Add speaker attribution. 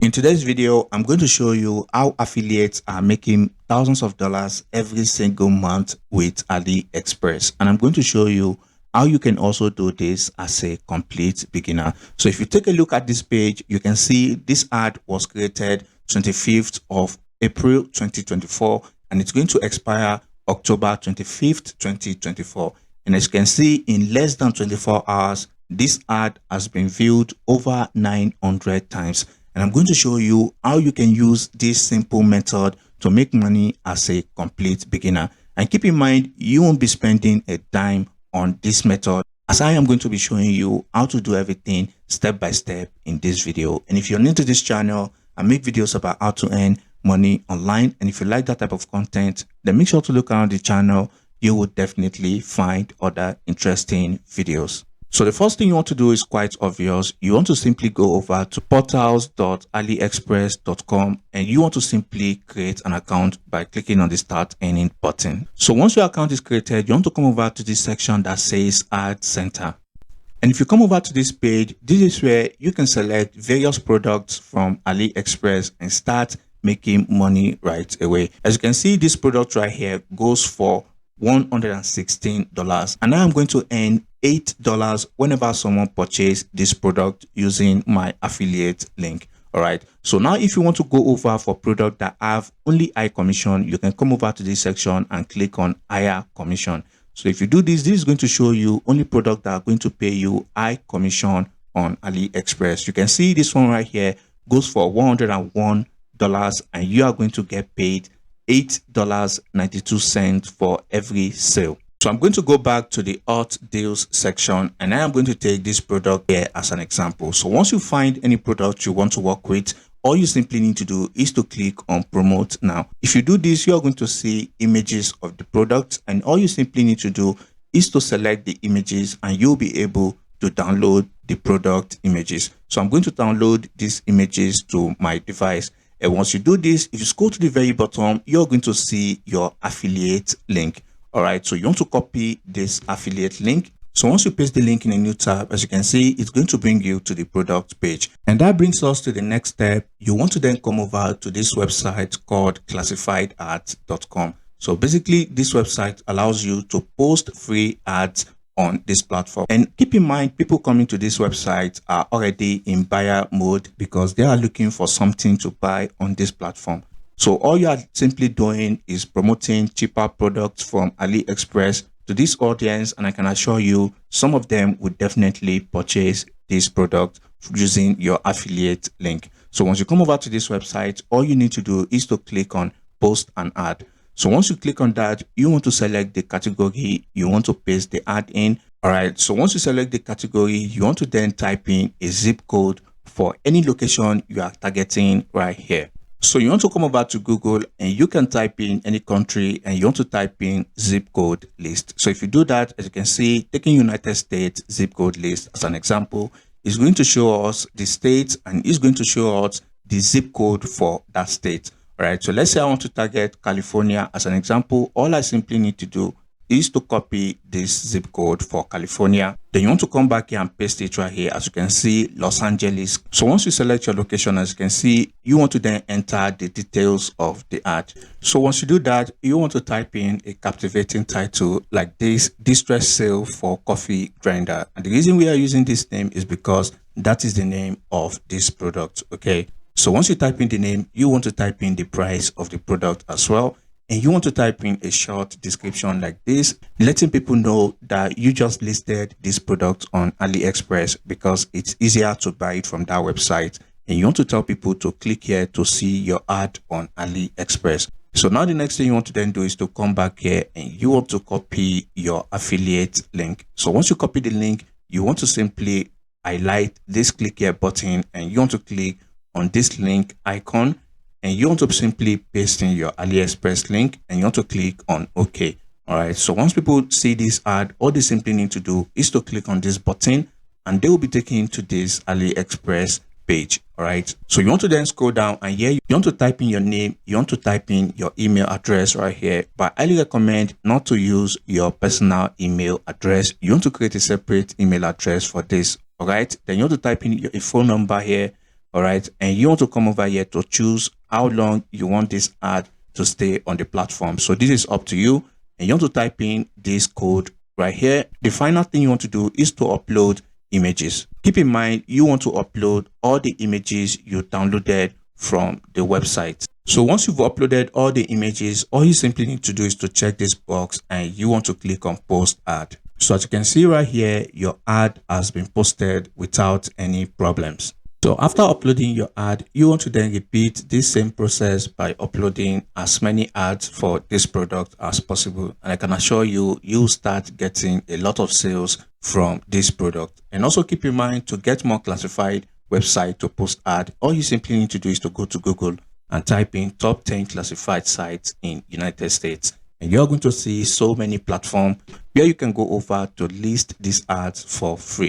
Speaker 1: In today's video, I'm going to show you how affiliates are making thousands of dollars every single month with AliExpress. And I'm going to show you how you can also do this as a complete beginner. So if you take a look at this page, you can see this ad was created 25th of April 2024, and it's going to expire October 25th, 2024. And as you can see, in less than 24 hours, this ad has been viewed over 900 times. And I'm going to show you how you can use this simple method to make money as a complete beginner. And keep in mind, you won't be spending a dime on this method, as I am going to be showing you how to do everything step by step in this video. And if you're new to this channel, I make videos about how to earn money online. And if you like that type of content, then make sure to look around the channel. You will definitely find other interesting videos. So the first thing you want to do is quite obvious. You want to simply go over to portals.aliexpress.com and you want to simply create an account by clicking on the Start Earning button. So once your account is created, you want to come over to this section that says Ad Center. And if you come over to this page, this is where you can select various products from AliExpress and start making money right away. As you can see, this product right here goes for $116, and I am going to earn $8 whenever someone purchases this product using my affiliate link. All right, so now if you want to go over for product that have only high commission, you can come over to this section and click on higher commission. So if you do this, this is going to show you only product that are going to pay you high commission on AliExpress. You can see this one right here goes for $101, and you are going to get paid $8.92 for every sale. So I'm going to go back to the hot deals section, and I am going to take this product here as an example. So once you find any product you want to work with, all you simply need to do is to click on promote now. If you do this, you are going to see images of the product, and all you simply need to do is to select the images and you'll be able to download the product images. So I'm going to download these images to my device. And once you do this, if you scroll to the very bottom, you're going to see your affiliate link. All right, so you want to copy this affiliate link. So once you paste the link in a new tab, as you can see, it's going to bring you to the product page. And that brings us to the next step. You want to then come over to this website called classifiedads.com. So basically, this website allows you to post free ads on this platform. And keep in mind, people coming to this website are already in buyer mode because they are looking for something to buy on this platform. So all you are simply doing is promoting cheaper products from AliExpress to this audience, and I can assure you some of them would definitely purchase this product using your affiliate link. So once you come over to this website, all you need to do is to click on post an ad. So once you click on that, you want to select the category you want to paste the ad in. All right, so once you select the category, you want to then type in a zip code for any location you are targeting right here. So you want to come over to Google and you can type in any country and you want to type in zip code list. So if you do that, as you can see, taking United States zip code list as an example, is going to show us the state and is going to show us the zip code for that state. All right, so let's say I want to target California as an example. All I simply need to do is to copy this zip code for California. Then you want to come back here and paste it right here. As you can see, Los Angeles. So once you select your location, as you can see, you want to then enter the details of the ad. So once you do that, you want to type in a captivating title like this: distress sale for coffee grinder. And the reason we are using this name is because that is the name of this product. Okay. So once you type in the name, you want to type in the price of the product as well. And you want to type in a short description like this, letting people know that you just listed this product on AliExpress because it's easier to buy it from that website. And you want to tell people to click here to see your ad on AliExpress. So now the next thing you want to then do is to come back here and you want to copy your affiliate link. So once you copy the link, you want to simply highlight this click here button and you want to click on this link icon. And you want to simply paste in your AliExpress link and you want to click on OK. All right. So once people see this ad, all they simply need to do is to click on this button and they will be taken to this AliExpress page. All right. So you want to then scroll down and here you want to type in your name. You want to type in your email address right here. But I highly recommend not to use your personal email address. You want to create a separate email address for this. All right. Then you want to type in a phone number here. All right. And you want to come over here to choose how long you want this ad to stay on the platform. So this is up to you. And you want to type in this code right here. The final thing you want to do is to upload images. Keep in mind, you want to upload all the images you downloaded from the website. So once you've uploaded all the images, all you simply need to do is to check this box and you want to click on post ad. So as you can see right here, your ad has been posted without any problems. So after uploading your ad, you want to then repeat this same process by uploading as many ads for this product as possible. And I can assure you, you'll start getting a lot of sales from this product. And also keep in mind, to get more classified website to post ad, all you simply need to do is to go to Google and type in top 10 classified sites in United States. And you're going to see so many platforms where you can go over to list these ads for free.